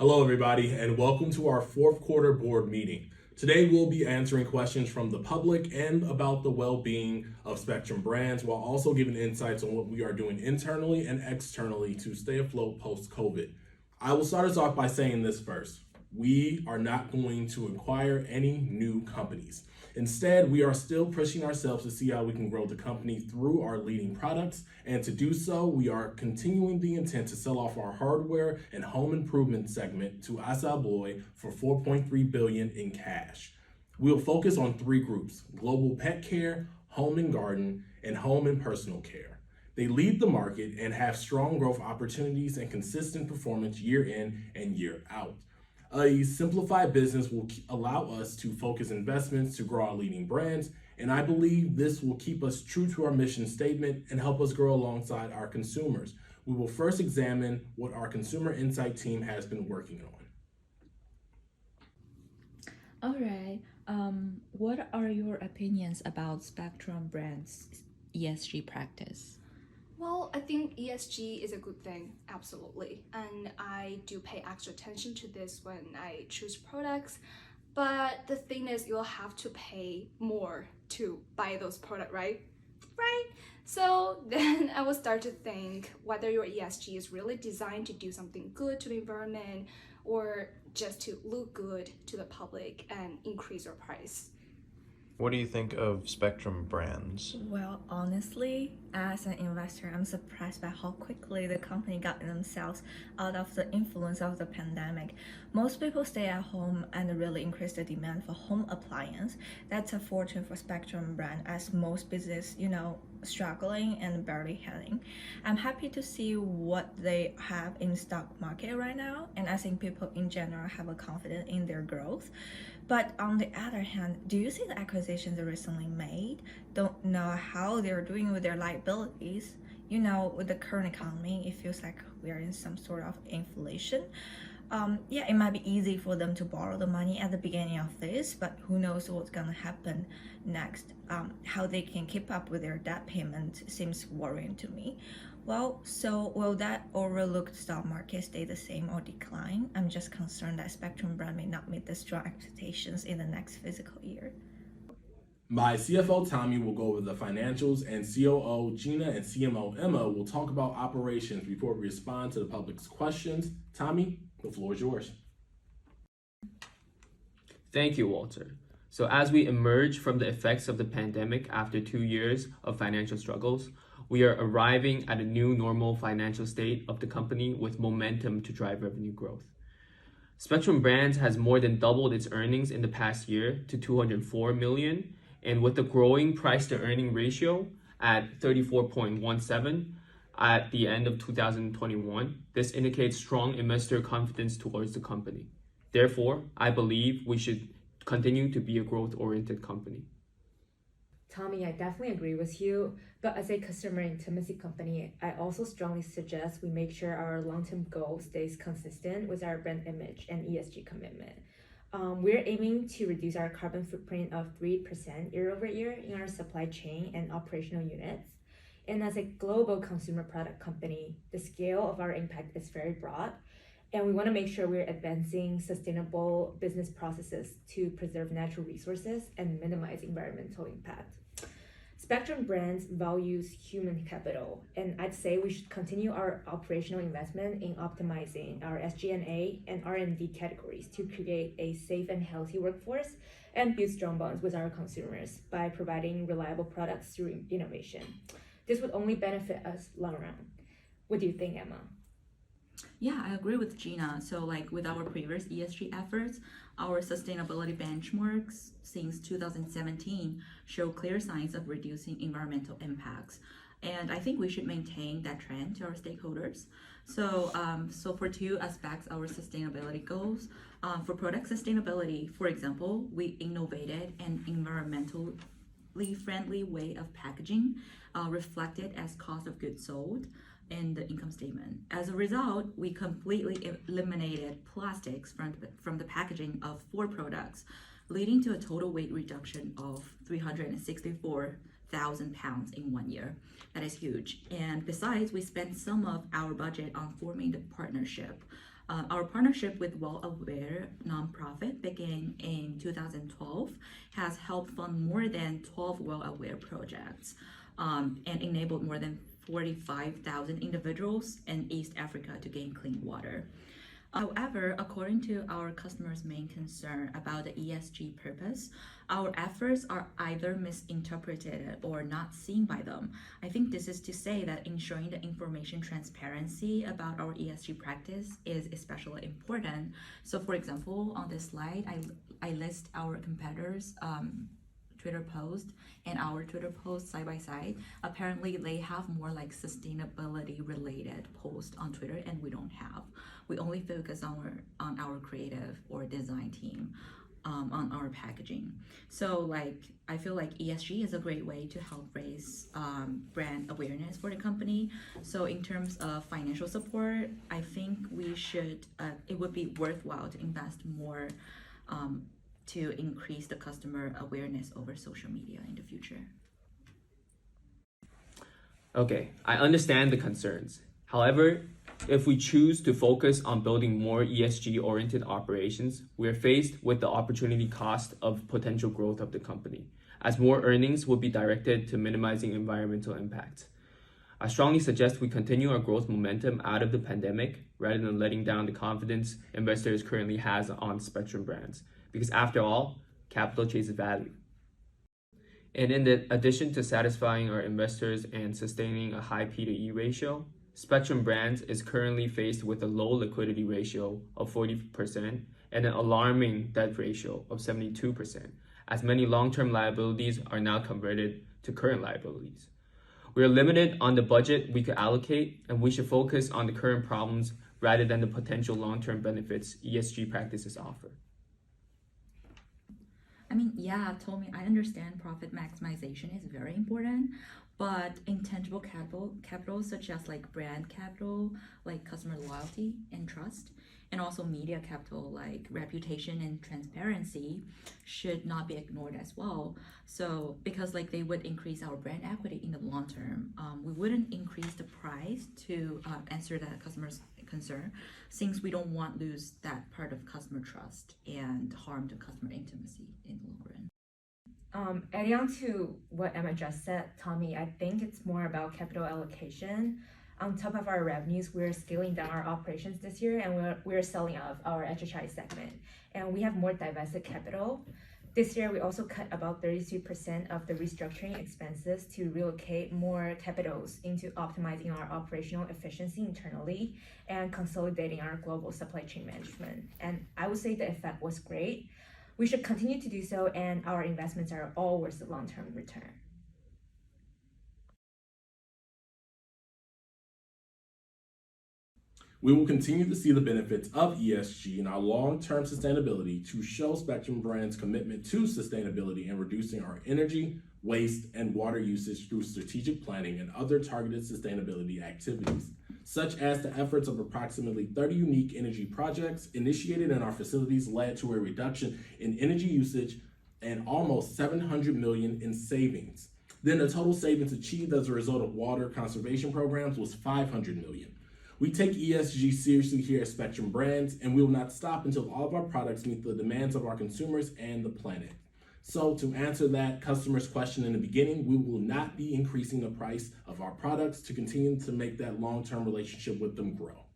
Hello, everybody, and welcome to our fourth quarter board meeting. Today, we'll be answering questions from the public and about the well-being of Spectrum Brands, while also giving insights on what we are doing internally and externally to stay afloat post-COVID. I will start us off by saying this first. We are not going to acquire any new companies. Instead, we are still pushing ourselves to see how we can grow the company through our leading products. And to do so, we are continuing the intent to sell off our hardware and home improvement segment to Asa Abloy for $4.3 billion in cash. We'll focus on three groups: global pet care, home and garden, and home and personal care. They lead the market and have strong growth opportunities and consistent performance year in and year out. A simplified business will allow us to focus investments to grow our leading brands, and I believe this will keep us true to our mission statement and help us grow alongside our consumers. We will first examine what our consumer insight team has been working All on. right. What are your opinions about Spectrum Brands' ESG practice? Well, I think ESG is a good thing, absolutely. And I do pay extra attention to this when I choose products. But the thing is, you'll have to pay more to buy those products, right? Right? So then I will start to think whether your ESG is really designed to do something good to the environment or just to look good to the public and increase your price. What do you think of Spectrum Brands? Well, honestly, as an investor, I'm surprised by how quickly the company got themselves out of the influence of the pandemic. Most people stay at home and really increase the demand for home appliance. That's a fortune for Spectrum brand, as most business, struggling and barely heading. I'm happy to see what they have in stock market right now, and I think people in general have a confidence in their growth. But on the other hand, do you see the acquisitions they recently made? Don't know how they're doing with their liabilities. With the current economy, it feels like we are in some sort of inflation. It might be easy for them to borrow the money at the beginning of this, but who knows what's gonna happen next. How they can keep up with their debt payment seems worrying to me. Well, so will that overlooked stock market stay the same or decline? I'm just concerned that Spectrum brand may not meet the strong expectations in the next fiscal year. My CFO Tommy will go over the financials, and COO Gina and CMO Emma will talk about operations before we respond to the public's questions. Tommy, the floor is yours. Thank you, Walter. So as we emerge from the effects of the pandemic after 2 years of financial struggles, we are arriving at a new normal financial state of the company with momentum to drive revenue growth. Spectrum Brands has more than doubled its earnings in the past year to $204 million, and with the growing price to earning ratio at 34.17 at the end of 2021, this indicates strong investor confidence towards the company. Therefore, I believe we should continue to be a growth-oriented company. Tommy, I definitely agree with you, but as a customer intimacy company, I also strongly suggest we make sure our long-term goal stays consistent with our brand image and ESG commitment. We're aiming to reduce our carbon footprint of 3% year over year in our supply chain and operational units. And as a global consumer product company, the scale of our impact is very broad, and we want to make sure we're advancing sustainable business processes to preserve natural resources and minimize environmental impact. Spectrum Brands values human capital, and I'd say we should continue our operational investment in optimizing our SG&A and R&D categories to create a safe and healthy workforce and build strong bonds with our consumers by providing reliable products through innovation. This would only benefit us long run. What do you think, Emma? Yeah, I agree with Gina. So with our previous ESG efforts, our sustainability benchmarks since 2017 show clear signs of reducing environmental impacts. And I think we should maintain that trend to our stakeholders. So for two aspects, our sustainability goals. For product sustainability, for example, we innovated an environmentally friendly way of packaging, reflected as cost of goods sold in the income statement. As a result, we completely eliminated plastics from the packaging of 4 products, leading to a total weight reduction of 364,000 pounds in 1 year. That is huge. And besides, we spent some of our budget on forming the partnership Our partnership with Well Aware nonprofit began in 2012 has helped fund more than 12 Well Aware projects and enabled more than 45,000 individuals in East Africa to gain clean water. However, according to our customers' main concern about the ESG purpose, our efforts are either misinterpreted or not seen by them. I think this is to say that ensuring the information transparency about our ESG practice is especially important. So for example, on this slide, I list our competitors' Twitter post and our Twitter post side by side. Apparently they have more like sustainability related posts on Twitter and we don't have. We only focus on our creative or design team on our packaging. So like I feel like ESG is a great way to help raise brand awareness for the company. So in terms of financial support, I think we should it would be worthwhile to invest more to increase the customer awareness over social media in the future. Okay, I understand the concerns. However, if we choose to focus on building more ESG-oriented operations, we are faced with the opportunity cost of potential growth of the company, as more earnings will be directed to minimizing environmental impact. I strongly suggest we continue our growth momentum out of the pandemic rather than letting down the confidence investors currently has on Spectrum Brands. Because after all, capital chases value. And in addition to satisfying our investors and sustaining a high P/E ratio, Spectrum Brands is currently faced with a low liquidity ratio of 40% and an alarming debt ratio of 72%, as many long-term liabilities are now converted to current liabilities. We are limited on the budget we could allocate, and we should focus on the current problems rather than the potential long-term benefits ESG practices offer. I mean, yeah, Tommy, I understand profit maximization is very important, but intangible capital such as like brand capital, like customer loyalty and trust, and also media capital like reputation and transparency should not be ignored as well. So because like they would increase our brand equity in the long term, we wouldn't increase the price to answer that customer's concern, since we don't want to lose that part of customer trust and harm the customer intimacy in the long run. Adding on to what Emma just said, Tommy, I think it's more about capital allocation. On top of our revenues, we're scaling down our operations this year, and we're selling off our HHI segment, and we have more divested capital. This year, we also cut about 33% of the restructuring expenses to relocate more capitals into optimizing our operational efficiency internally and consolidating our global supply chain management. And I would say the effect was great. We should continue to do so, and our investments are all worth the long-term return. We will continue to see the benefits of ESG in our long-term sustainability to show Spectrum Brands' commitment to sustainability and reducing our energy, waste, and water usage through strategic planning and other targeted sustainability activities, such as the efforts of approximately 30 unique energy projects initiated in our facilities led to a reduction in energy usage and almost $700 million in savings. Then the total savings achieved as a result of water conservation programs was $500 million. We take ESG seriously here at Spectrum Brands, and we will not stop until all of our products meet the demands of our consumers and the planet. So to answer that customer's question in the beginning, we will not be increasing the price of our products to continue to make that long-term relationship with them grow.